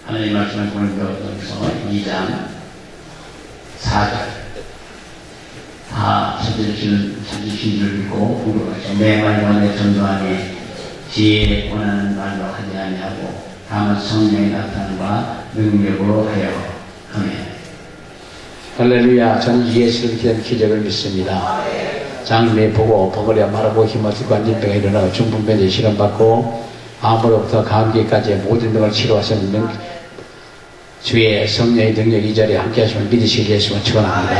하나님 말씀을 보는 것에서 2장 4절 다 찾으신 줄 믿고 공격하시고 내 말과 내 전도하니 지혜에 권하는 말로 하지 아니하고 다만 성령의 나타남과 능력으로 하여 아멘. 할렐루야. 저는 예수를 기한 기적을 믿습니다. 장래 보고 버거려 말하고 힘없이 관진병에 일어나고 중풍병에 실험받고 암으로부터 감기까지 모든 병을 치료하시는 주의 성령의 능력 이 자리에 함께 하시면 믿으시길 예수만 축원합니다.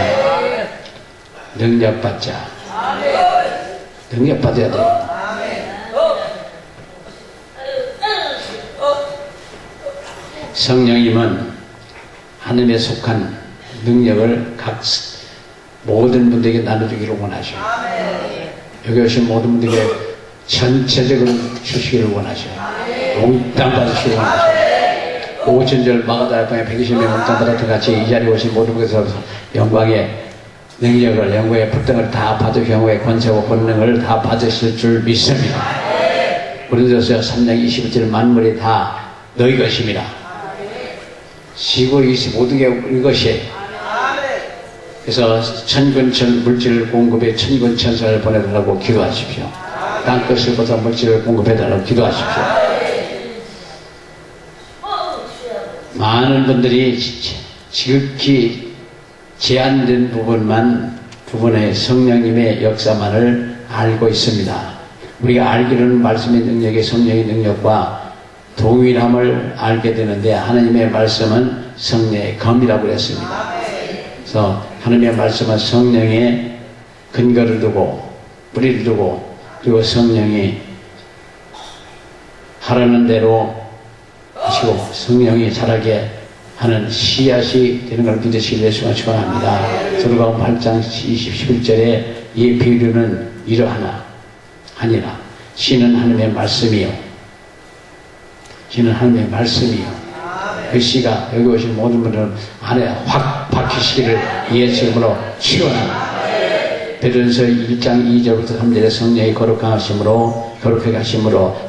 능력 받자. 능력 받아야 돼. 성령님은 하늘에 속한 능력을 각 모든 분들에게 나눠주기를 원하셔요. 여기 오신 모든 분들에게 전체적으로 주시기를 원하셔요. 몽땅 받으시기를 원하셔요. 오천절 마가다락방에 120명 몽땅 받았던 같이 이 자리에 오신 모든 분께서 영광의 능력을, 영광의 불등을 다 받으시고 영광의 권세와 권능을 다 받으실 줄 믿습니다. 고린도서 3장 21절 만물이 다 너희 것입니다. 지구 이것이 모든 게 우리 것이에요. 그래서 천근천 물질 공급에 천근천사를 보내달라고 기도하십시오. 땅끝을 보다 물질을 공급해달라고 기도하십시오. 많은 분들이 지극히 제한된 부분의 성령님의 역사만을 알고 있습니다. 우리가 알기로는 말씀의 능력의 성령의 능력과 동일함을 알게 되는데 하나님의 말씀은 성령의 검이라고 그랬습니다. 그래서 하나님의 말씀은 성령의 근거를 두고 뿌리를 두고 그리고 성령이 하라는 대로 하시고 성령이 자라게 하는 씨앗이 되는 걸 믿으시길 예수가 축원합니다. 서로가 8장 21절에 이 비유는 이러하나 하니라. 씨는 하나님의 말씀이요. 씨는 하나님의 말씀이요. 그 씨가 여기 오신 모든 분들은 안에 확 박히시기를 예수님으로 축원합니다. 베드로전서 1장 2절부터 3절에 성령의 거룩하심으로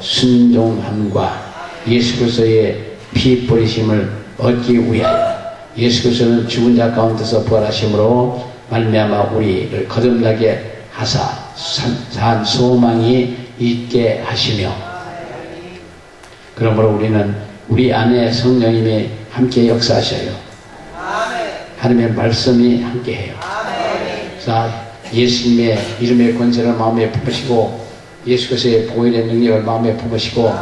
순종함과 예수 그리스도의 피 뿌리심을 얻기 위하여 예수 그리스도는 죽은 자 가운데서 부활하심으로 말미암아 우리를 거듭나게 하사 산 소망이 있게 하시며 그러므로 우리는 우리 안에 성령님이 함께 역사하셔요. 하나님의 말씀이 함께해요. 자, 예수님의 이름의 권세를 마음에 품으시고 예수 그리스도의 보혈의 능력을 마음에 품으시고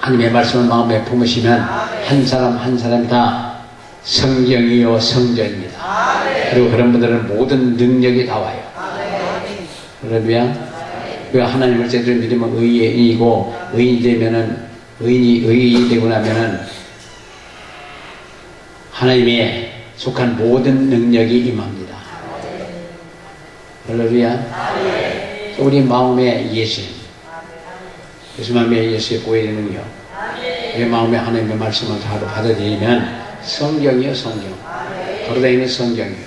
하나님의 말씀을 마음에 품으시면 한 사람 한 사람이 다 성경이요 성전입니다. 그리고 그런 분들은 모든 능력이 다 와요. 할렐루야. 그 하나님을 제대로 믿으면 의인이고 의인이 되면은 의인이 되고 나면은 하나님의 속한 모든 능력이 임합니다. 할렐루야. 우리 마음에 예수님, 예수 마음에 예수의 보혈의 능력, 내 마음에 하나님의 말씀을 다 받아들이면 성경이요 성경, 걸어다니는 성경이요.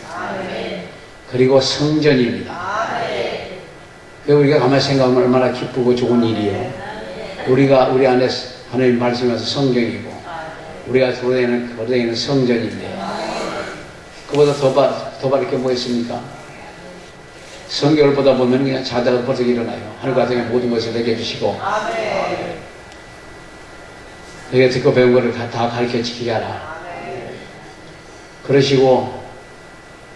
그리고 성전입니다. 우리가 가만히 생각하면 얼마나 기쁘고 좋은 일이에요. 우리 안에 하나님 말씀에서 성경이고 우리가 걸어다니는 성전인데 그보다 더 바랄 게 뭐 있습니까? 성경을 보다 보면 그냥 자다가 벌써 일어나요. 하늘과 땅의 모든 것을 내게 주시고 내가 듣고 배운 것을 다 가르쳐 지키게 하라. 그러시고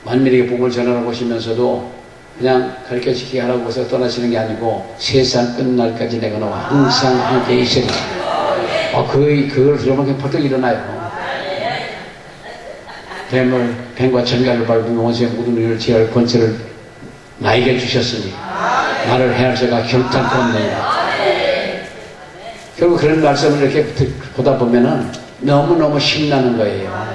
만민에게 복음을 전하러 오시면서도 그냥 가르쳐 지키게 하라고 해서 떠나시는 게 아니고 세상 끝날까지 내가 너와 항상 함께 있으리. 그걸 들으면 그냥 벌떡 일어나요. 뱀과 전갈을 밟으며 원수의 모든 일을 제할 권세를 나에게 주셨으니 나를 해할 자가 결단코 없느니라. 결국 그런 말씀을 이렇게 보다 보면은 너무너무 신나는 거예요.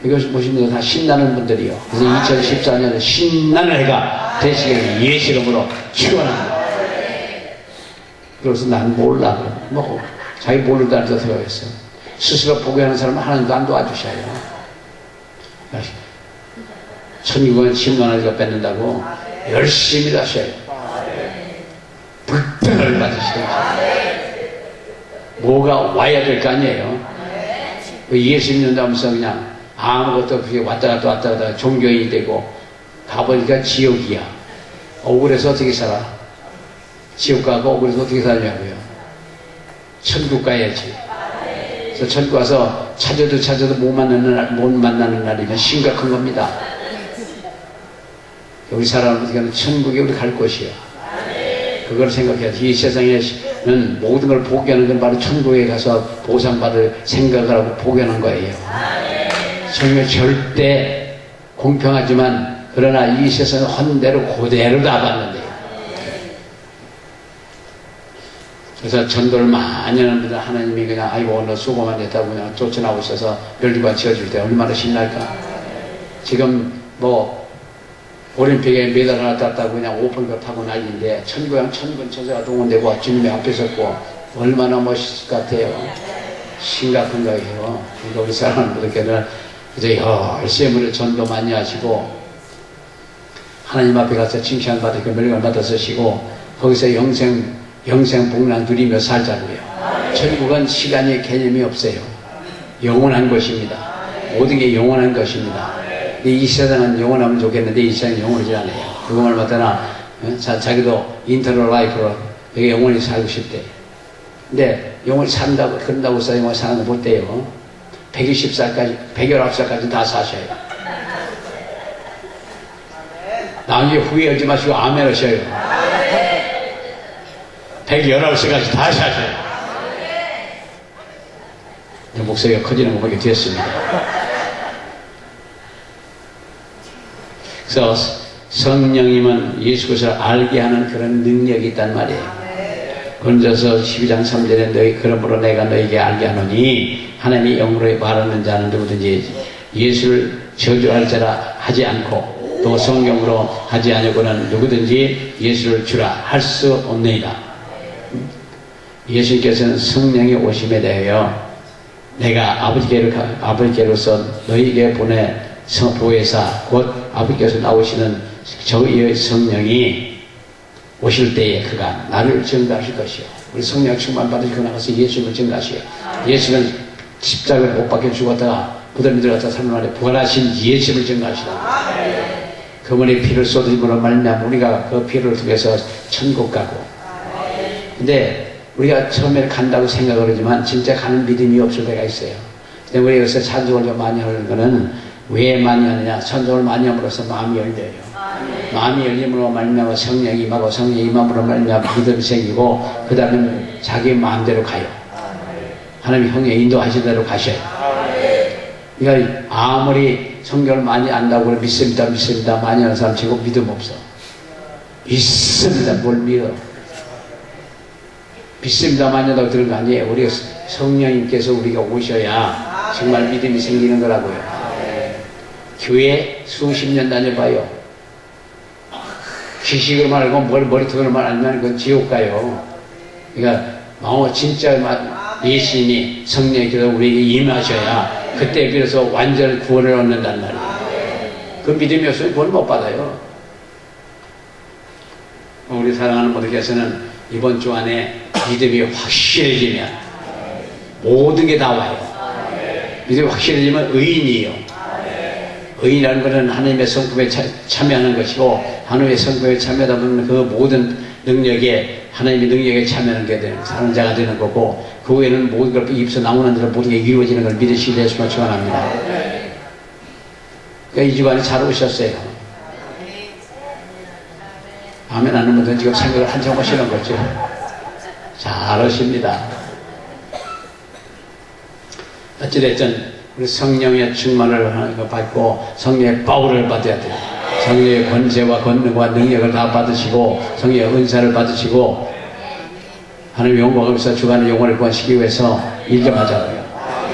이것이 보신 분들 다 신나는 분들이요. 그래서 2014년에 신나는 해가 되시기를 예수 이름으로 축원합니다. 그래서 난 몰라. 자기 모르도 않아서 생각했어. 스스로 포기하는 사람은 하나님도 안 도와주셔요. 천국은 10만원을 뺏는다고 열심히 하셔요. 불평을 받으시겠죠. 뭐가 와야 될 거 아니에요. 예수 믿는다면서 그냥 아무것도 없이 왔다 갔다 종교인이 되고 가보니까 지옥이야. 억울해서 어떻게 살아? 지옥 가고 억울해서 어떻게 살냐고요. 천국 가야지. 그래서 천국 가서 찾아도 못 만나는 날이면 심각한 겁니다. 우리 사람은 어떻게 하면 천국에 우리 갈 곳이요. 그걸 생각해야지. 이 세상에는 모든 걸 포기하는 건 바로 천국에 가서 보상받을 생각을 하고 포기하는 거예요. 정말 절대 공평하지만 그러나 이 세상은 헌대로 그대로 다 받는데요. 그래서 전도를 많이 하는 분들 하나님이 그냥 아이고 오늘 수고 많이 했다고 그냥 쫓아나오고 있어서 별들과 지어줄 때 얼마나 신날까. 지금 올림픽에 메달 하나 땄다고 그냥 오픈카 타고 난리인데 천군 천사가 동원되고 주님의 앞에 섰고 얼마나 멋있을 것 같아요. 심각한 거예요. 그러니까 우리 사람들께는 이제 열심히 전도 많이 하시고 하나님 앞에 가서 칭찬받으고 멸망을 받아 쓰시고 거기서 영생 복락 누리며 살자고요. 천국은 시간의 개념이 없어요. 영원한 것입니다. 모든 게 영원한 것입니다. 이 세상은 영원하면 좋겠는데 이 세상은 영원하지 않아요. 그것만 맡아나 자기도 인터널 라이프로 여기 영원히 살고 싶대. 근데 영원히 그런다고 해서 영원히 사는 거 못 돼요. 119살까지 다 사셔요. 나중에 후회하지 마시고 아멘 하셔요. 119세까지 다시 하셔요. 목소리가 커지는 거 보게 되었습니다. 그래서 성령님은 예수 그리스도를 알게 하는 그런 능력이 있단 말이에요. 건져서 12장 3절에 너희 그러므로 내가 너희에게 알게 하노니 하나님이 영으로 말하는 자는 누구든지 예수를 저주할 자라 하지 않고 또 성령으로 하지 않으고는 누구든지 예수를 주라 할 수 없느니라. 예수님께서는 성령의 오심에 대하여 내가 아버지께로서 너희에게 보내 보혜사 곧 아버지께서 나오시는 저희의 성령이 오실 때에 그가 나를 증거하실 것이요. 우리 성령 충만 받으시고 나가서 예수님을 증거하시요. 예수는 십자가를 못 박혀 죽었다가 무덤에 들어가서 3일 만에 부활하신 예수를 증거하시라. 그분의 피를 쏟으심으로 말미암아 우리가 그 피를 통해서 천국 가고. 근데 우리가 처음에 간다고 생각을 하지만 진짜 가는 믿음이 없을 때가 있어요. 근데 우리가 여기서 찬송을 좀 많이 하는 거는 왜 많이 하느냐? 찬송을 많이 함으로써 마음이 열려요. 마음이 열림으로 말미암아 성령이 임하고 성령이 임함으로 말미암아 믿음이 생기고 그 다음에 자기 마음대로 가요. 하나님 형의 인도하신 대로 가셔요. 그러니까 아무리 성경을 많이 안다고 믿습니다 많이 하는 사람 치고 믿음 없어. 믿습니다. 뭘 믿어? 믿습니다 많이 한다고 들은 거 아니에요. 우리가 성령님께서 우리가 오셔야 정말 믿음이 생기는 거라고요. 교회 수십 년 다녀봐요. 지식을 말고 머리통을 말 안 나는 건 지옥 가요. 그러니까 진짜 예수님이 성령께서 우리에게 임하셔야 그때 비로소 완전 구원을 얻는단 말이에요. 그 믿음이 없으면 구원 못 받아요. 우리 사랑하는 분들께서는 이번 주 안에 믿음이 확실해지면 모든 게 다 와요. 믿음이 확실해지면 의인이에요. 의인이라는 것은 하나님의 성품에 참여하는 것이고 하나님의 성품에 참여하다 보면 그 모든 능력에 하나님의 능력에 참여하는 게 되는 사는 자가 되는 거고 그 후에는 모든 걸 입서 나오는 대로 모든 게 이루어지는 걸 믿으시길 예수님을 축원합니다. 그러니까 이 집안이 잘 오셨어요. 아멘 하는 분들은 지금 생각을 한참 하시는 거죠. 잘하십니다. 어찌됐든 우리 성령의 충만을 받고 성령의 파워를 받아야 돼요. 성령의 권세와 권능과 능력을 다 받으시고 성령의 은사를 받으시고 하나님의 영광하면서 주관의 영혼을 구하시기 위해서 일 좀 하자고요.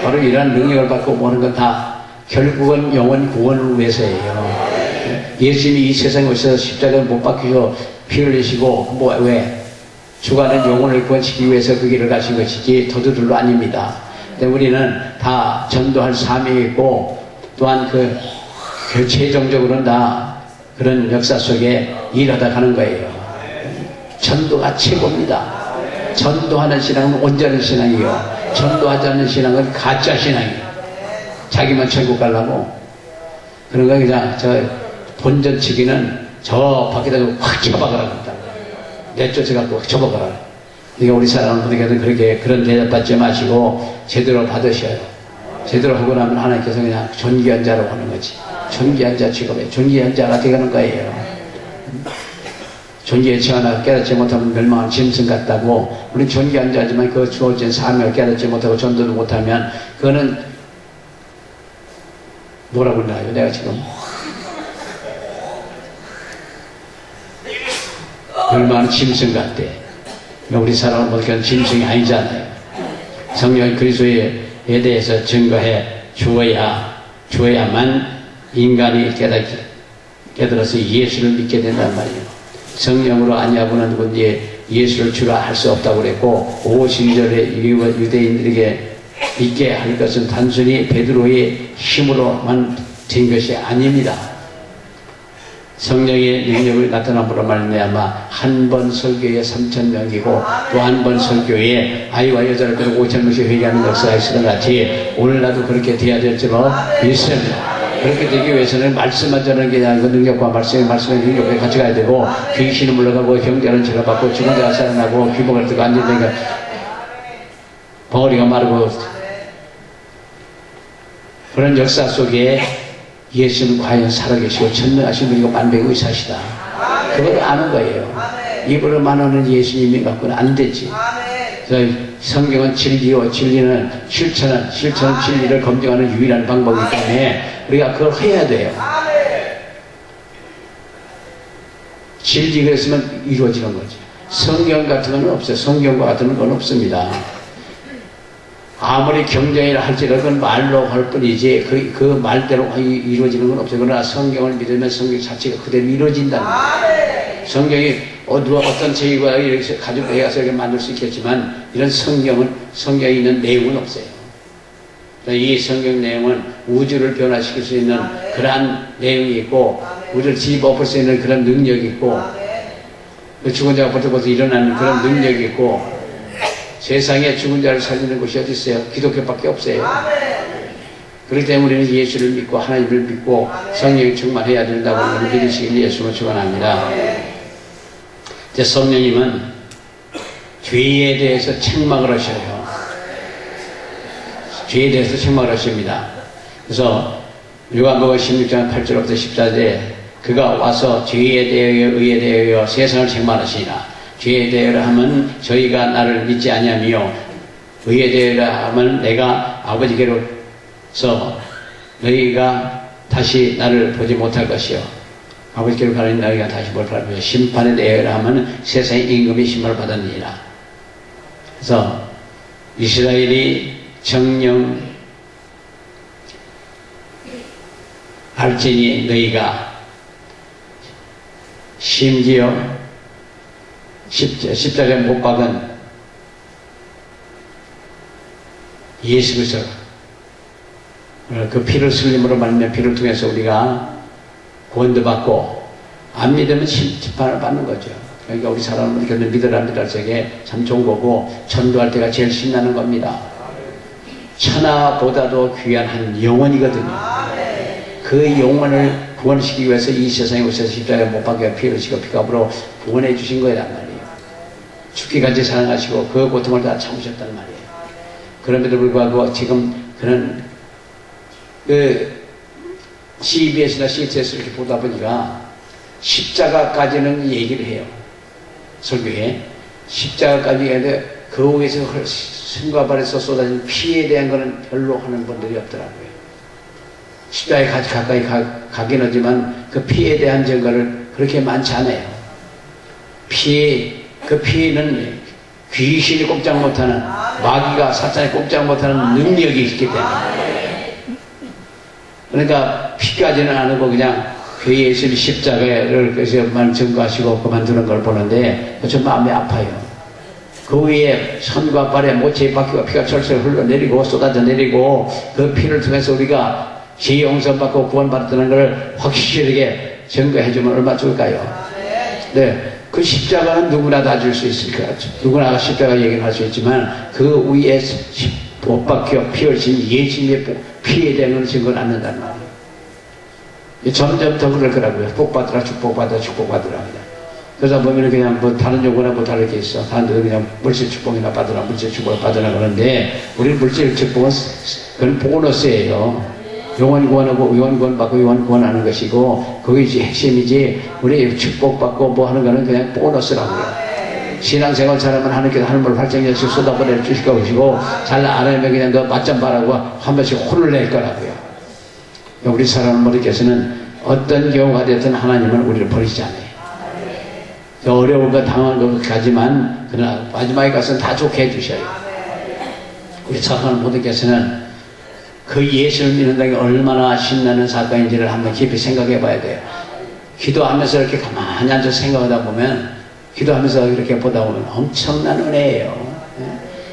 바로 이러한 능력을 받고 오는 건 다 결국은 영혼 구원을 위해서예요. 예수님이 이 세상에 오셔서 십자가에 못 박히셔 피 흘리시고 왜? 주관의 영혼을 구원시키기 위해서 그 길을 가신 것이지 더들로 아닙니다. 근데 우리는 다 전도할 사명이 있고 또한 그 최종적으로는 다 그런 역사 속에 일하다 가는 거예요. 전도가 최고입니다. 전도하는 신앙은 온전한 신앙이요. 전도하지 않는 신앙은 가짜 신앙이에요. 자기만 천국 가려고. 그런 거 그냥 저 본전치기는 저 밖에다 확 쳐박으라 그랬다. 내쫓아갖고 확 쳐박으라. 그러니까 우리 사람들에게는 그렇게 그런 대접받지 마시고 제대로 받으셔요. 제대로 하고 나면 하나님께서 그냥 존귀한 자로 하는 거지. 존귀한 자 취급해. 존귀한 자가 되는 거예요. 존귀의 처하나 깨닫지 못하면 멸망한 짐승 같다고. 우리 존귀한 자지만 그 주어진 사명을 깨닫지 못하고 전도도 못하면 그거는 뭐라고 그러나요? 내가 지금 멸망한 짐승 같대. 우리 사람은 보니까 짐승이 아니잖아요. 성령 그리스도에 대해서 증거해 주어야만 인간이 깨달아서 예수를 믿게 된단 말이에요. 성령으로 아니하고는 누군지 예수를 주라 할 수 없다고 그랬고 50절에 유대인들에게 믿게 할 것은 단순히 베드로의 힘으로만 된 것이 아닙니다. 성령의 능력을 나타남으로 말미암아 한 번 설교에 3,000명이고 또 한 번 설교에 아이와 여자를 끌고 5,000명씩 회개하는 역사가 있었던 같이 오늘날도 그렇게 돼야 될 줄로 믿습니다. 그렇게 되기 위해서는 말씀만 전하는 게 아니고 능력과 말씀의 능력에 같이 가야 되고 귀신은 물러가고 형제는 제거받고 죽은 자가 살아나고 귀복을 뜨고 앉아있으니까 벙어리가 마르고 그런 역사 속에 예수는 과연 살아계시고 천명하신 분이고 만백의 의사시다. 그걸 아는 거예요. 입으로만 하는 예수님이 갖고는 안 되지. 그래서 성경은 진리요, 진리는 실천은 진리를 검증하는 유일한 방법이기 때문에 우리가 그걸 해야 돼요. 진리가 있으면 이루어지는 거지. 성경 같은 건 없어요. 성경과 같은 건 없습니다. 아무리 경쟁이라 할지라도 그건 말로 할 뿐이지 그 말대로 이루어지는 건 없어요. 그러나 성경을 믿으면 성경 자체가 그대로 이루어진다는 거예요. 성경이 누가 어떤 제의가 이렇게 가지고 가서 이렇게 만들 수 있겠지만 이런 성경에 있는 내용은 없어요. 이 성경 내용은 우주를 변화시킬 수 있는 그러한 내용이 있고 우리를 뒤엎을 수 있는 그런 능력이 있고 죽은 자가 벌떡벌떡 일어나는 그런 능력이 있고 세상에 죽은 자를 살리는 곳이 어디 있어요? 기독교밖에 없어요. 그렇기 때문에 우리는 예수를 믿고 하나님을 믿고 성령이 충만해야 된다고 믿으시길 예수로 축원합니다. 이제 성령님은 죄에 대해서 책망을 하셔요. 죄에 대해서 책망을 하십니다. 그래서 요한복음 16장 8절부터 14절에 그가 와서 죄에 대하여 의에 대하여 세상을 책망하시니라. 죄에 대하여 하면 저희가 나를 믿지 아니하며 의에 대하여 하면 내가 아버지께로서 너희가 다시 나를 보지 못할 것이요 아버지께로 가는 너희가 다시 볼 것이요 심판에 대하여 하면 세상의 임금이 심판을 받았느니라. 그래서 이스라엘이 정령 알지니 너희가 심지어 십자가에 못 박은 예수 그리스도 그 피를 흘림으로 말미암아 피를 통해서 우리가 구원도 받고 안 믿으면 심판을 받는 거죠. 그러니까 우리 사람은 그런 믿으라 믿을 적에 참 좋은 거고 전도할 때가 제일 신나는 겁니다. 천하보다도 귀한 한 영혼이거든요. 그 영혼을 구원시키기 위해서 이 세상에 오셔서 십자가에 못 박혀 피를 흘리시고 피값으로 구원해 주신 거란 말이에요. 죽기까지 사랑하시고 그 고통을 다 참으셨단 말이에요. 그럼에도 불구하고 지금 그런 CBS나 CTS 이렇게 보다 보니까 십자가까지는 얘기를 해요. 설교에 십자가까지 얘기하는데 그 위에서 숨과 발에서 쏟아진 피에 대한 거는 별로 하는 분들이 없더라고요. 십자가에 가까이 가긴 하지만 그 피에 대한 증거를 그렇게 많지 않아요. 그 피는 귀신이 꼼짝 못하는 마귀가 사탄이 꼼짝 못하는 능력이 있기 때문에 그러니까 피까지는 안 하고 그냥 그 예수님이 십자가를 그것만 증거하시고 그만두는 걸 보는데 좀 마음이 아파요. 그 위에 손과 발에 모체에 박히고 피가 철철 흘러내리고 쏟아져 내리고 그 피를 통해서 우리가 죄 용서받고 구원받았다는 걸 확실하게 증거해주면 얼마나 좋을까요? 네. 그 십자가는 누구나 다 줄 수 있을 것 같죠. 누구나 십자가 얘기를 할 수 있지만 그 위에 못 박혀 피 흘리신 예수님의 피에 대한 증거는 않는단 말이에요. 점점 더 그럴 거라고요. 복받으라 축복받으라 축복받으라 합니다. 그러다 보면 그냥 뭐 다른 요구나 뭐 다를 게 있어. 다른 데도 그냥 물질 축복이나 받으라 물질 축복을 받으라 그러는데 우리 물질 축복은 그건 보너스예요. 영원 구원하고 영원 구원 받고 영원 구원하는 것이고 그게 핵심이지 우리 축복받고 뭐 하는 거는 그냥 보너스라고요. 신앙생활 잘하면 하나님께서 하늘을 활짝 여시 쏟아버려 주실 것이고 잘 안 하면 그냥 너 맛좀 봐라고 한 번씩 혼을 낼 거라고요. 우리 사람 머리께서는 어떤 경우가 됐든 하나님은 우리를 버리지 않아요. 어려운 거 당한 것까지만 그러나 마지막에 가서는 다 좋게 해주셔요. 우리 사랑하는 모두께서는 그 예수를 믿는다는 게 얼마나 신나는 사건인지를 한번 깊이 생각해 봐야 돼요. 기도하면서 이렇게 가만히 앉아서 생각하다 보면 기도하면서 이렇게 보다 보면 엄청난 은혜예요.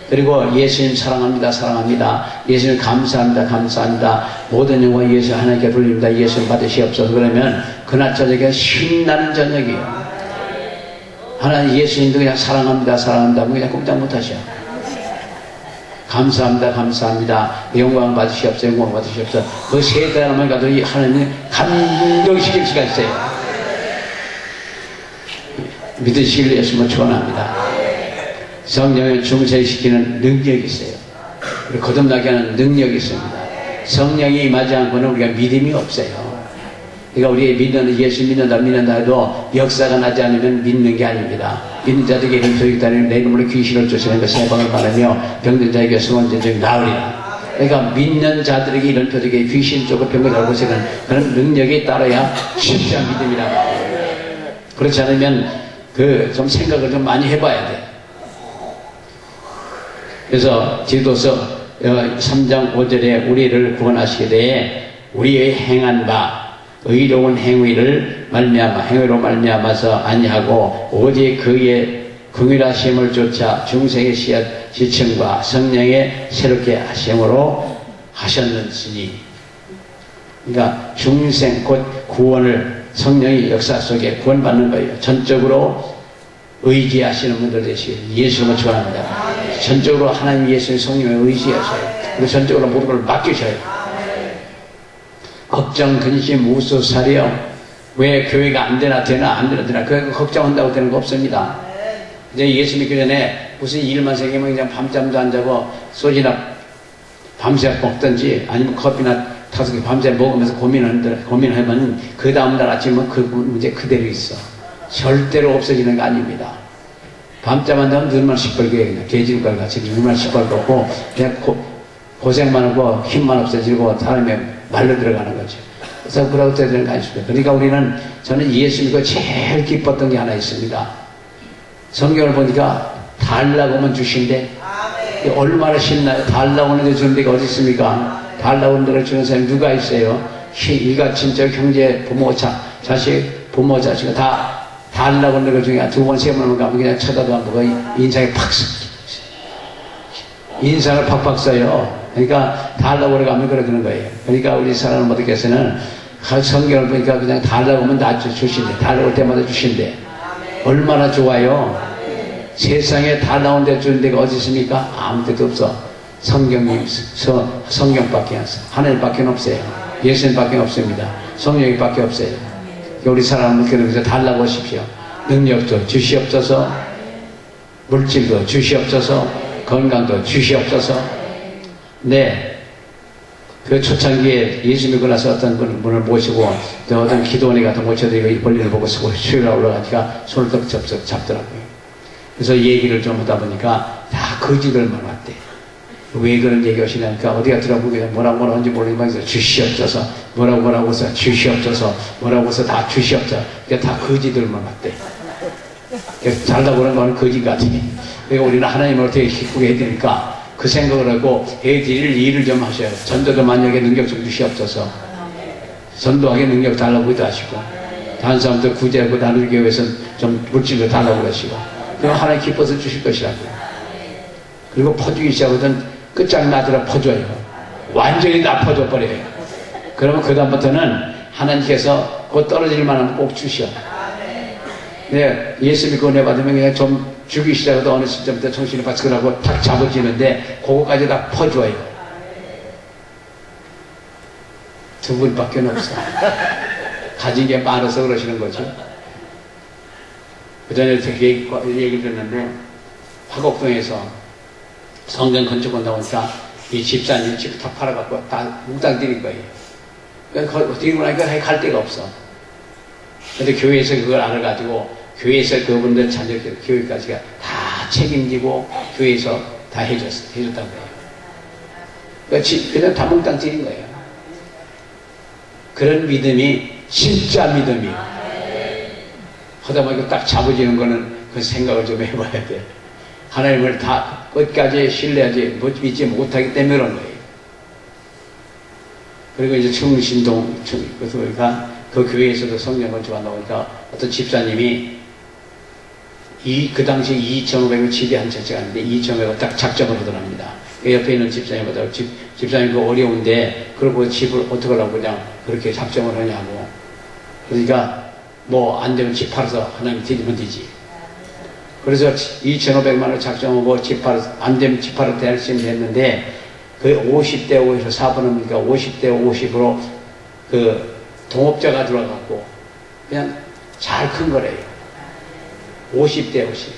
그리고 예수님 사랑합니다 사랑합니다 예수님 감사합니다 감사합니다 모든 영광 예수 하나님께 돌립니다 예수님 받으시옵소서 그러면 그날 저녁에 신나는 저녁이에요. 하나님 예수님도 그냥 사랑합니다 사랑합니다 그냥 꼼짝 못하셔. 감사합니다 감사합니다 영광 받으시옵소서 영광 받으시옵소서 그 세 단어만 가도 하나님 감동시킬 수가 있어요. 믿으시길 예수님을 축원합니다. 성령을 중생시키는 능력이 있어요. 그리고 거듭나게 하는 능력이 있습니다. 성령이 임하지 않고는 우리가 믿음이 없어요. 그러니까 우리 믿는, 예수 믿는다 해도 역사가 나지 않으면 믿는 게 아닙니다. 믿는 자들에게 이런 소식이 있다면 내 이름으로 귀신을 쫓아내는 세 방을 말하며 병든 자에게 수원전쟁이 나으리라. 그러니까 믿는 자들에게 이런 표적에 귀신 쫓고 병을 앓고 있는 그런 능력이 따라야 진짜 믿음이라. 그렇지 않으면 좀 생각을 좀 많이 해봐야 돼. 그래서 디도서 3장 5절에 우리를 구원하시게 되에 우리의 행한 바 의로운 행위로 말미암아서 아니하고 오직 그의 긍휼하심을 쫓아 중생의 씨앗 지층과 성령의 새롭게 하심으로 하셨느니. 그러니까 중생 곧 구원을 성령의 역사 속에 구원받는 거예요. 전적으로 의지하시는 분들 되시길 예수님을 축원합니다. 전적으로 하나님 예수의 성령을 의지하셔요. 그리고 전적으로 모든 걸 맡기셔요. 걱정, 근심, 우수, 사려. 왜 교회가 안 되나 그 걱정한다고 되는 거 없습니다. 이제 예수 믿기 전에 무슨 일만 생기면 그냥 밤잠도 안 자고 소주나 밤새 먹든지 아니면 커피나 타서 밤새 먹으면서 고민하면 그 다음날 아침은 그 문제 그대로 있어. 절대로 없어지는 거 아닙니다. 밤잠 안 자면 눈만 시뻘게 그냥 개지름깔 같이 눈만 시뻘겋고 그냥 고생만 하고 힘만 없어지고 사람이 말로 들어가는 거죠. 그래서 그러고 되는 거 아니십니까? 그러니까 저는 예수 믿고 제일 기뻤던 게 하나 있습니다. 성경을 보니까 달라고 하면 주신대. 얼마나 신나요? 달라고 하는데 주는 데가 어디 있습니까? 달라고 하는 데를 주는 사람이 누가 있어요? 일가 친척, 형제, 부모, 자식, 부모, 자식 다 달라고 하는 것 중에 두 번, 세 번 가면 그냥 쳐다도 안 보고 인상이 팍 인상을 팍팍 써요. 그러니까 달라고 그러면 그러는 거예요. 그러니까 우리 사랑하는 모두께서는 성경을 보니까 그냥 달라고 하면 다 주신대. 달라고 할 때마다 주신대. 얼마나 좋아요. 세상에 다 나온 데 주는 데가 어디 있습니까? 아무 데도 없어. 성경밖에 없어. 하나님밖에 없어요. 예수님밖에 없습니다. 성령밖에 없어요. 우리 사랑하는 분께서 달라고 하십시오. 능력도 주시옵소서, 물질도 주시옵소서, 건강도 주시옵소서. 네. 그 초창기에 예수 믿고 나서 어떤 분을 모시고 어떤 기도원에 가서 모셔드리고 이 볼일을 보고 수요일에 올라가니까 손을 떡 잡더라고요. 그래서 얘기를 좀 하다 보니까 다 거지들만 왔대. 왜 그런 얘기 하시냐니까 어디가 들어보면 뭐라고 하는지 모르지만 주시옵소서, 뭐라고 해서 주시옵소서, 뭐라고 해서 다 주시옵소서. 그러니까 다 거지들만 왔대. 그래서 잘다고 그런 거는 거지까지. 그러니까 우리는 하나님을 어떻게 기쁘게 해드릴까? 그 생각을 하고 해드릴 일을 좀 하셔요. 전도도 만약에 능력 좀 주시옵소서. 전도하게 능력 달라고 기도하시고, 다른 사람들 구제하고 나누기 위해서 좀 물질도 달라고 그러시고, 그럼 하나님 기뻐서 주실 것이라고요. 그리고 퍼주기 시작하거든 끝장나더라 퍼줘요. 완전히 다 퍼줘버려요. 그러면 그 다음부터는 하나님께서 곧 떨어질 만하면 꼭 주셔. 네, 예수 믿고 은혜 받으면 그냥 좀 주기 시작해도 어느 시점부터 정신이 바스크라고 탁 잡아지는데 그거까지 다 퍼줘요. 두 분밖에 없어. 가진 게 많아서 그러시는 거죠. 그 전에 되게 얘기를 듣는데 화곡동에서 성전 건축한다고 하니까 이 집사님 집 다 팔아갖고 다 몽땅 드린 거예요. 그러니까 드리고 나니까 갈 데가 없어. 근데 교회에서 그걸 알아가지고 교회에서 그분들 자녀 교육까지 다 책임지고 교회에서 다 해줬다는 거예요. 그러니까 그냥 다 몽땅 드린 거예요. 그런 믿음이 진짜 믿음이에요. 하다 보니까 딱 잡아지는 거는 그 생각을 좀 해봐야 돼. 하나님을 다 끝까지 신뢰하지 믿지 못하기 때문에 그런 거예요. 그리고 이제 충신동 그래서 그러니까 그 교회에서도 성령을 좋아한다고 하니까 어떤 집사님이 그 당시에 2,500을 지대한 처치가 있는데 2,500을 딱 작정을 하더랍니다. 그 옆에 있는 집사님보다 집사님 그 어려운데 그러고 집을 어떻게 하려고 그냥 그렇게 작정을 하냐고. 그러니까 뭐 안 되면 집 팔아서 하나님 드리면 되지. 그래서 2,500만 원을 작정하고 집 팔아서 안 되면 집 팔아서 대할심을 했는데 그 50대 50에서 4번은 그러니까 50대 50으로 그 동업자가 들어가고 그냥 잘 큰 거래요. 50대 50.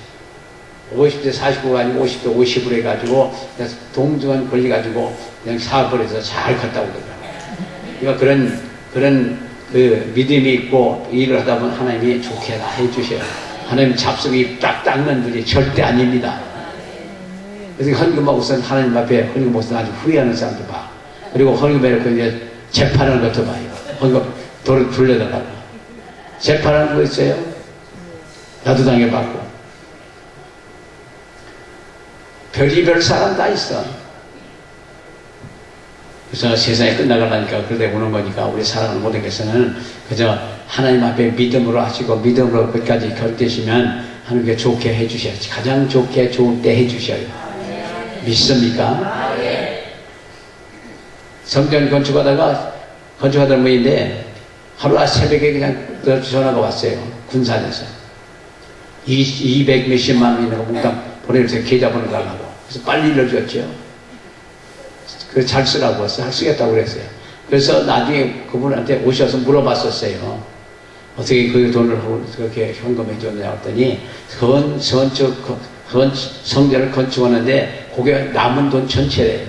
50대 49가 아니고 50대 50으로 해가지고 그냥 동등한 권리 가지고 그냥 사업을 해서 잘 컸다고 그러더라고요. 그러니까 그런 그 믿음이 있고 일을 하다 보면 하나님이 좋게 다 해주셔요. 하나님 잡속이 딱 닦는 분이 절대 아닙니다. 그래서 헌금하고선 하나님 앞에 헌금하고선 아주 후회하는 사람도 봐. 그리고 헌금해놓고 이제 재판하는 것도 봐요. 헌금 돌을 불려달라고. 재판하는 거 있어요? 나도 당해봤고. 별이별 사람 다 있어. 그래서 세상이 끝나가려니까 그러다 오는 거니까 우리 사랑하는 모든 것은 그저 하나님 앞에 믿음으로 하시고 믿음으로 끝까지 견디시면 하나님께 좋게 해주셔요. 가장 좋게 좋을 때 해주셔요. 믿습니까? 성전 건축하다가 모인데 하루 새벽에 그냥 전화가 왔어요. 군산에서 200 몇십만 원이나 몽땅 보내주세요. 계좌 보내달라고. 그래서 빨리 일러줬죠. 그래서 잘 쓰라고 잘 쓰겠다고 그랬어요. 그래서 나중에 그분한테 오셔서 물어봤었어요. 어떻게 그 돈을 그렇게 현금해 줬냐 했더니 성전을 건축하는데 그게 남은 돈 전체래요.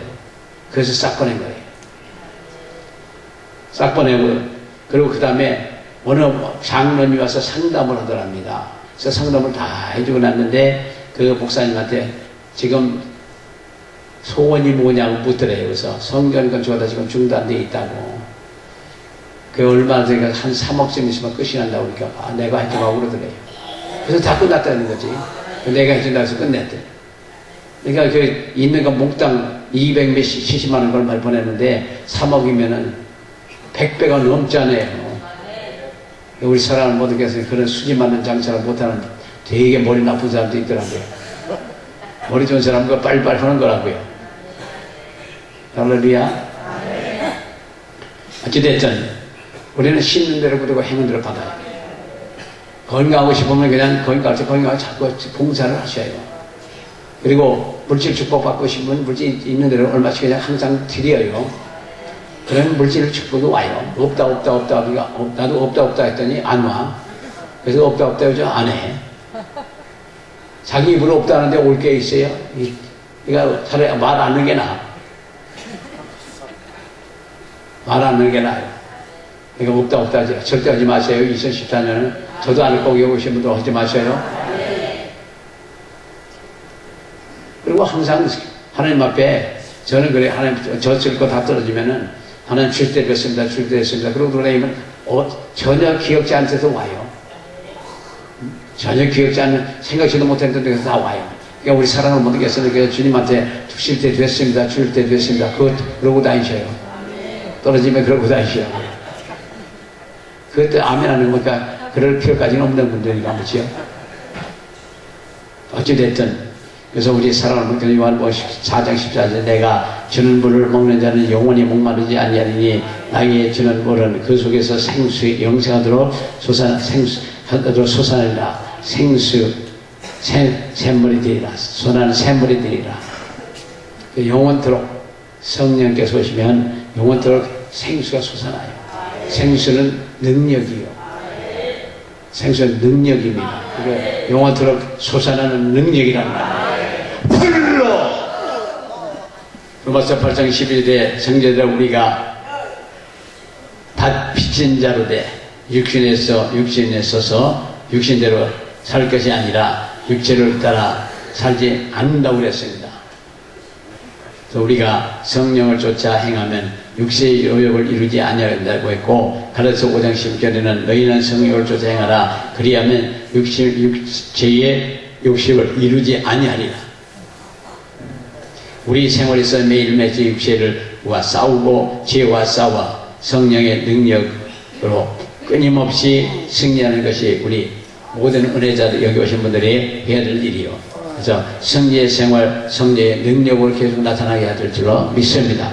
그래서 싹 보낸 거예요. 싹 보내고 그리고 그 다음에 어느 장로님이 와서 상담을 하더랍니다. 그래서 상담을 다 해주고 났는데 그 목사님한테 지금 소원이 뭐냐고 묻더래요. 그래서 성전 건축하다 지금 중단되어 있다고. 그 얼마 전에 한 3억쯤 있으면 끝이 난다고 그러니까 내가 해주라고 그러더래요. 그래서 다 끝났다는 거지. 내가 해준다고 해서 끝냈대. 그러니까 그 있는 거 몽땅 200 몇십 70만 원 얼마를 보냈는데 3억이면은 100배가 넘잖아요. 우리 사람을 모든 것은 그런 수지 맞는 장사를 못하는 되게 머리 나쁜 사람도 있더라고요. 머리 좋은 사람과 빨리빨리 하는 거라고요. 할렐루야. 어찌됐든 우리는 심는 대로 그러고 행은 대로 받아요. 건강하고 싶으면 그냥 건강하고 자꾸 봉사를 하셔요. 그리고 물질 축복 받고 싶으면 물질 있는 대로 얼마씩 그냥 항상 드려요. 그런 물질 축복이 와요. 없다 나도 없다 했더니 안 와. 그래서 없다 해서 안 해. 자기 입으로 없다는데 올 게 있어요. 그러니까 차라리 말 안 하는 게 나아. 말 안 하는 게 나아요. 그러니까 없다 하지. 절대 하지 마세요. 2014년은 저도 안 할 거고 여기 오신 분도 하지 마세요. 그리고 항상 하나님 앞에 저는 그래. 하나님 저 쓸 거 다 떨어지면은 하나님 줄 때 됐습니다. 줄 때 됐습니다. 그러고 돌아다니면 전혀 기억지 않은 데서 와요. 전혀 기억지 않는 생각지도 못했던 데서 다 와요. 그러니까 우리 사랑을 못 이겼으니까 주님한테 주실 때 됐습니다. 줄 때 됐습니다. 그러고 다니셔요. 떨어지면 그러고 다니셔요. 그때 아멘 하는 거니까 그럴 필요까지는 없는 분들이니까 그렇지요. 어찌됐든 그래서 우리 사랑하는 분들 요한복음 4장 14절에 내가 주는 물을 먹는 자는 영원히 목마르지 아니하리니 나에게 주는 물은 그 속에서 생수의 영생하도록 솟아내리라. 샘물이 되리라. 솟아나는 샘물이 되리라. 영원토록 성령께서 오시면 영원토록 생수가 솟아나요. 생수는 능력이요. 생수는 능력입니다. 그게 영원토록 솟아나는 능력이라는 말이에요. 로마서 8장 11절에 성제들아 우리가 다 빚진 자로 돼 육신에 서서 육신대로 살 것이 아니라 육체를 따라 살지 않는다고 그랬습니다. 그래서 우리가 성령을 쫓아 행하면 육체의 요욕을 이루지 아니한다고 했고 갈라디아서 5장 10절에는 너희는 성령을 쫓아 행하라 그리하면 육체의 욕심을 이루지 아니하리라. 우리 생활에서 매일매일 육체와 싸우고 죄와 싸워 성령의 능력으로 끊임없이 승리하는 것이 우리 모든 은혜자들 여기 오신 분들이 해야 될 일이요. 그래서 성리의 생활, 성리의 능력을 계속 나타나게 해야 될 줄로 믿습니다.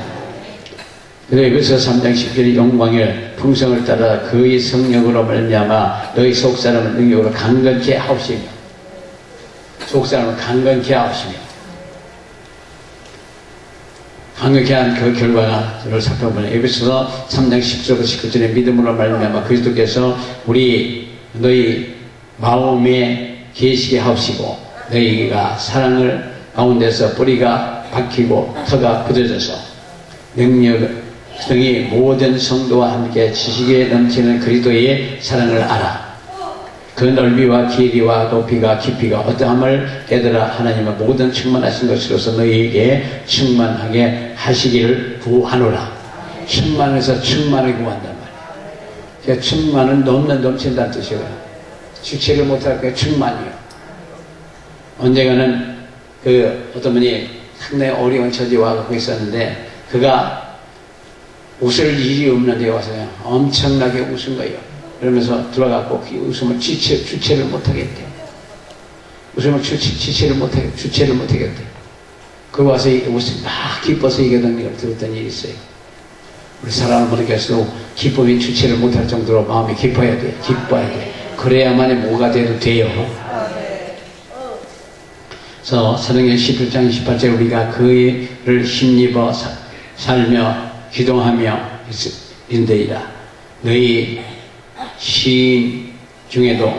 그래서 여기서 3장 10절의 영광을 풍성을 따라 그의 성령으로 말미암아 너희 속사람을 능력으로 강건케 하옵시며 속사람을 강건케 하옵시며 강력히 한 그 결과를 살펴보면 에베소서 3장 10절부터 19절의 믿음으로 말미암아 그리스도께서 너희 마음에 계시게 하옵시고 너희가 사랑을 가운데서 뿌리가 박히고 터가 굳어져서 능력 등이 모든 성도와 함께 지식에 넘치는 그리스도의 사랑을 알아. 그 넓이와 길이와 높이가 깊이가 어떠함을 깨달아 하나님은 모든 충만하신 것으로서 너희에게 충만하게 하시기를 구하노라. 충만해서 충만을 구한단 말이에요. 그러니까 충만은 넘친다는 뜻이에요. 주체를 못할 게 충만이요. 언젠가는 어떤 분이 상당히 어려운 처지에 와서 있었는데 그가 웃을 일이 없는데 와서 엄청나게 웃은 거예요. 그러면서 들어가고 그 웃음을 주체를 못하겠대. 웃음을 주체를 못하겠대. 그 와서 웃음 막 기뻐서 얘기하던 걸 들었던 일이 있어요. 우리 사람을 모르겠어도 기쁨이 주체를 못할 정도로 마음이 기뻐야 돼. 기뻐야 돼. 그래야만이 뭐가 돼도 돼요. 그래서 사도행전 11장 28절 우리가 그를 힘입어 살며 기도하며 인되이라. 너희 시인 중에도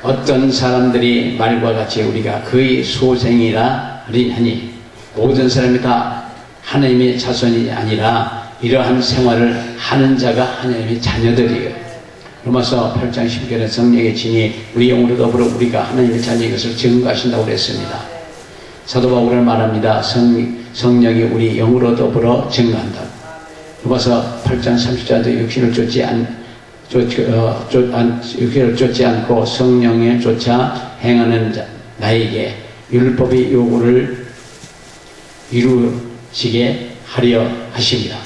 어떤 사람들이 말과 같이 우리가 그의 소생이라 하니 모든 사람이 다 하나님의 자손이 아니라 이러한 생활을 하는 자가 하나님의 자녀들이에요. 로마서 8장 10절에 성령의 진이 우리 영으로 더불어 우리가 하나님의 자녀인 것을 증거하신다고 그랬습니다. 사도 바울은 말합니다. 성령이 우리 영으로 더불어 증거한다. 로마서 8장 30절에 육신을 쫓지 않고 성령에 쫓아 행하는 나에게 율법의 요구를 이루시게 하려 하십니다.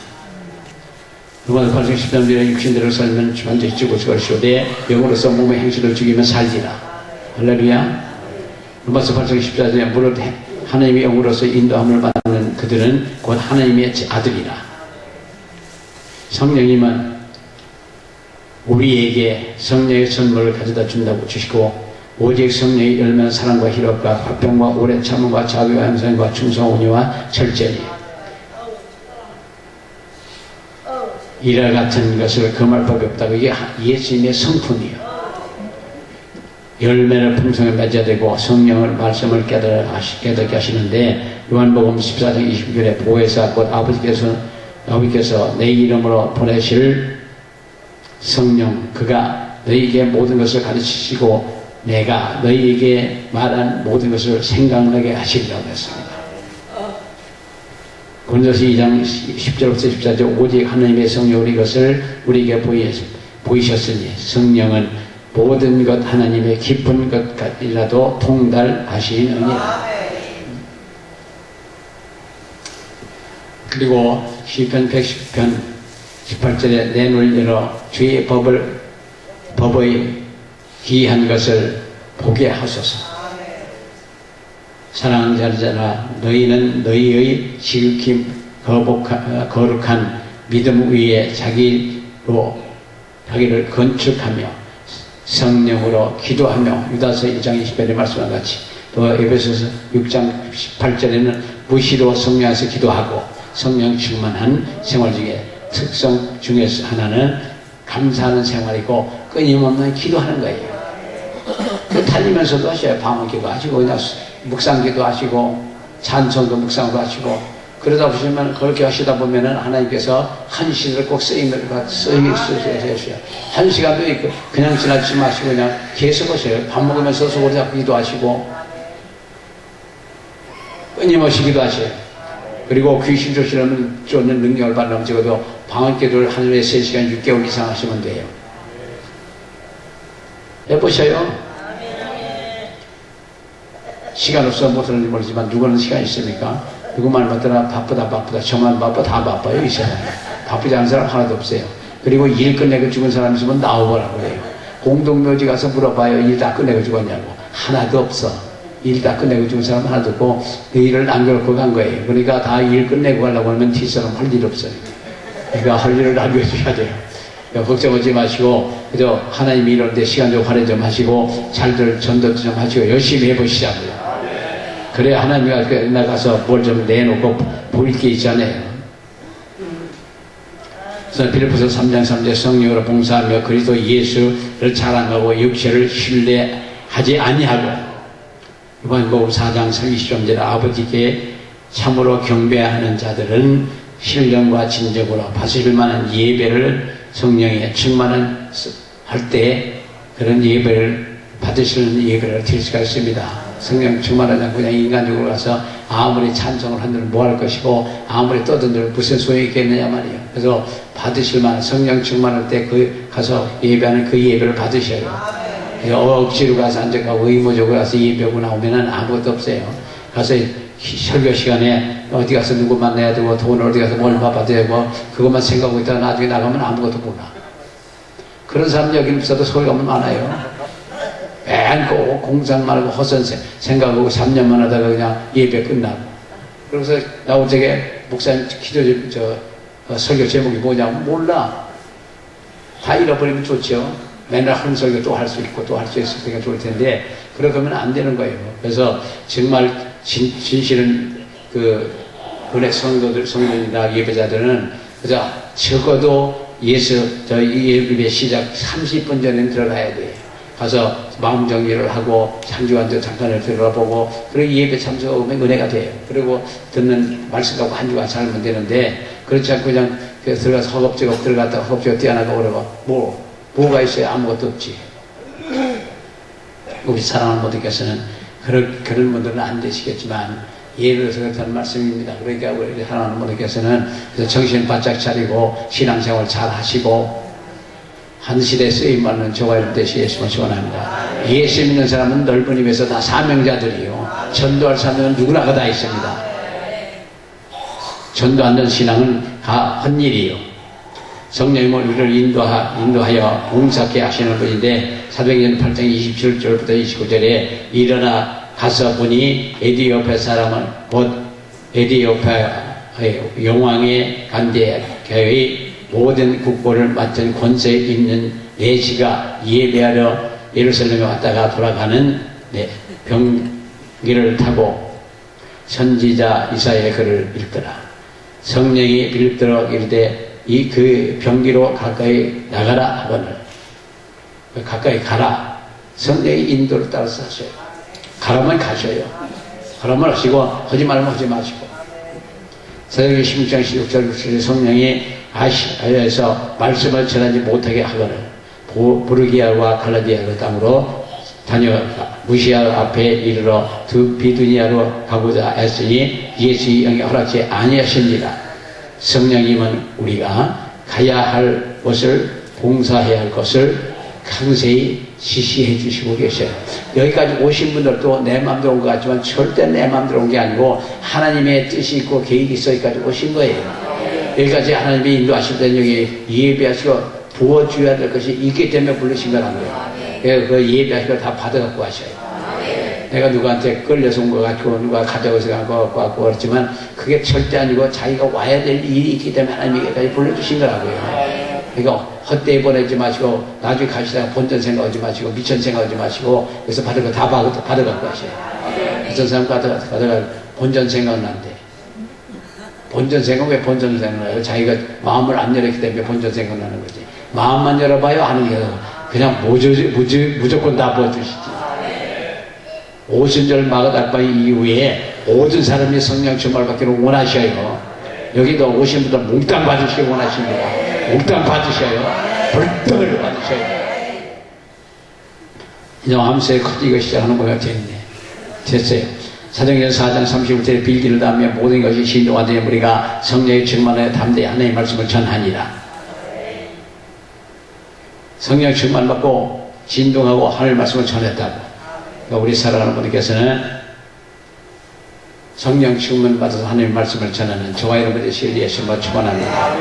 로마서 8장 13절에 육신대로 살면 반드시 죽을 것이오되 영으로서 몸의 행실을 죽이면 살리라. 할렐루야. 로마서 8장 14절에 무릇 하나님의 영으로서 인도함을 받는 그들은 곧 하나님의 아들이라. 성령님은 우리에게 성령의 선물을 가져다 준다고 주시고 오직 성령이 열매는 사랑과 희락과 화평과 오래 참음과 자비와 양선과 충성 온유와 절제니 이와 같은 것을 금할 법이 없다고. 이게 예수님의 성품이에요. 열매를 풍성히 맺어야 되고 성령을 말씀을 깨닫게 하시는데 요한복음 14장 20절에 보혜사 곧 아버지께서 내 이름으로 보내실 성령 그가 너희에게 모든 것을 가르치시고 내가 너희에게 말한 모든 것을 생각나게 하시리라고 했습니다. 고린도서 2장 10절부터 14절 오직 하나님의 성령이 이것을 우리에게 보이셨으니 성령은 모든 것 하나님의 깊은 것까지라도 통달하시느니라. 그리고 시편 110편 18절에 내 눈을 열어 주의 법의 기이한 것을 보게 하소서. 사랑하는 자들아 너희는 너희의 지극히 거룩한 믿음 위에 자기를 건축하며 성령으로 기도하며 유다서 1장 20절에 말씀한 같이 또 에베소서 6장 18절에는 무시로 성령 안에서 기도하고 성령 충만한 생활 중에 특성 중에서 하나는 감사하는 생활이고 끊임없는 기도하는 거예요. 달리면서도 하셔요. 방언기도 하시고 그냥 묵상기도 하시고 찬송도 묵상도 하시고 그러다 보시면 그렇게 하시다 보면은 하나님께서 한 시를 꼭 쓰시셔요. 한 시간도 있고 그냥 지나치지 마시고 그냥 계속 하셔요. 밥 먹으면서 소리 잡고 기도하시고 끊임없이 기도하셔요. 그리고 귀신 쫓는 능력을 받으면 적어도 방언기도를 하루에 3시간 6개월 이상 하시면 돼요. 해보셔요. 시간 없어 못하는지 모르지만 누구는 시간 있습니까? 누구 말 맞더라 바쁘다 저만 바빠 다 바빠요. 이 세상에 바쁘지 않은 사람 하나도 없어요. 그리고 일 끝내고 죽은 사람 있으면 나오라고 해요. 공동묘지 가서 물어봐요. 일 다 끝내고 죽었냐고. 하나도 없어. 일 다 끝내고 죽은 사람 하나도 없고 그 일을 남겨놓고 간 거예요. 그러니까 다 일 끝내고 가려고 하면 뒷사람 할 일 없어요. 그러니까 할 일을 남겨줘야 돼요. 그러니까 걱정하지 마시고 그저 하나님이 이런데 시간 좀 할애 좀 하시고 잘들 전도 좀 하시고 열심히 해보시자고요. 그래 하나님이 나가서 뭘 좀 내놓고 보일 게 있잖아요. 그래서 빌립보서 3장 3절 성령으로 봉사하며 그리스도 예수를 자랑하고 육체를 신뢰하지 아니하고 요한복음 4장 33절 아버지께 참으로 경배하는 자들은 신령과 진정으로 받으실 만한 예배를 성령의 충만한 할 때 그런 예배를 받으시는 예배를 드릴 수가 있습니다. 성령 충만하지 않고 그냥 인간적으로 가서 아무리 찬송을 한들 뭐 할 것이고 아무리 떠든들 무슨 소용이 있겠느냐 말이에요. 그래서 받으실 만한 성령 충만할 때 가서 예배하는 그 예배를 받으셔요. 억지로 가서 앉아가고 의무적으로 가서 예배하고 나오면은 아무것도 없어요. 가서 설교 시간에 어디 가서 누구 만나야 되고 돈을 어디 가서 뭘 받아야 되고 그것만 생각하고 있다가 나중에 나가면 아무것도 몰라. 그런 사람 여기 없어도 소리가 많아요. 맨 공상 말고 허선 생각하고 3년만 하다가 그냥 예배 끝나고. 그래서 나 어저께 목사님 기도 설교 제목이 뭐냐고 몰라. 다 잃어버리면 좋죠. 맨날 하는 설교 또 할 수 있고 또 할 수 있으니까 좋을 텐데 그렇게 하면 안 되는 거예요. 그래서 정말 진실은 그 은혜 성도들이나 예배자들은 그저 적어도 예배 시작 30분 전에 들어가야 돼요. 가서 마음 정리를 하고 한 주간 잠깐을 들어보고 그리고 예배 참석하면 은혜가 돼요. 그리고 듣는 말씀하고 한 주간 살면 되는데 그렇지 않고 그냥 들어가서 허겁지겁 들어갔다가 허겁지겁 뛰어나가고 그러고 뭐가 있어요? 아무것도 없지. 우리 사랑하는 분들께서는 그런 분들은 안 되시겠지만 예를 들어서 그렇다는 말씀입니다. 그러니까 우리 사랑하는 분들께서는 정신 바짝 차리고 신앙생활 잘 하시고 한 시대에 쓰임받는 저와 되시 예수만 축원합니다. 예수 믿는 사람은 넓은 힘에서 다 사명자들이요. 전도할 사명은 누구나가 다 있습니다. 전도하는 신앙은 다 헛일이요. 성령님은 우리를 인도하여 봉사케 하시는 분인데 사도행전 8장 27절부터 29절에 일어나 가서 보니 에디오페 사람은 곧 에디오페 용왕의 간대교의 모든 국보를 맡은 권세 있는 내시가 예배하러 예루살렘에 왔다가 돌아가는 병기를 타고 선지자 이사야의 글을 읽더라. 성령이 빌립들어 이르되 그 병기로 가까이 나가라 하거늘 가까이 가라. 성령의 인도를 따라서 하셔요. 가라면 가셔요. 가라면 하시고 하지 말면 하지 마시고. 사도행전 16장 16절 성령이 아시아에서 말씀을 전하지 못하게 하거늘 부르기아와 갈라디아 땅으로 다녀가 무시아 앞에 이르러 비두니아로 가고자 했으니 예수의 영이 허락지 아니하십니다. 성령님은 우리가 가야 할 것을 봉사해야 할 것을 강세히 지시해 주시고 계셔요. 여기까지 오신 분들도 내 마음대로 온 것 같지만 절대 내 마음대로 온 게 아니고 하나님의 뜻이 있고 계획이 있어 여기까지 오신 거예요. 여기까지 하나님이 인도하실 때는 여기 예배하시고 부어줘야 될 것이 있기 때문에 부르신 거라는 거예요. 그 예배하시고 다 받아갖고 하셔요. 내가 누구한테 끌려서 온 것 같고 누가 가져가서 간 것 같고 그렇지만 그게 절대 아니고 자기가 와야 될 일이 있기 때문에 하나님이 여기까지 불러주신 거라고요. 그러니까 헛되이 보내지 마시고 나중에 가시다가 본전 생각하지 마시고 미천 생각하지 마시고 그래서 받을 거 다 받아갖고 하셔요. 어떤 사람 받아가 본전 생각은 안 돼. 본전 생각은 왜 본전 생각을 해요? 자기가 마음을 안 열었기 때문에 본전 생각을 하는 거지. 마음만 열어봐요 하는 게 그냥 무조건 다 부어주시지. 오순절 마가다락방 이후에 모든 사람이 성령 충만을 받기를 원하셔요. 여기도 오신 분들 몽땅 받으시기 원하십니다. 몽땅 받으셔요. 벌떡을 받으셔요. 이제 암세에 커지기 시작하는 거가 됐어요. 사도행전 4장 31절에 빌기를 담며 모든 것이 신도가 되어 우리가 성령의 충만에 담대히 하나님의 말씀을 전하니라. 성령 충만 받고 진동하고 하나님의 말씀을 전했다고. 그러니까 우리 사랑하는 분들께서는 성령 충만 받아서 하나님의 말씀을 전하는 저와 여러분의 예수님을 축원합니다.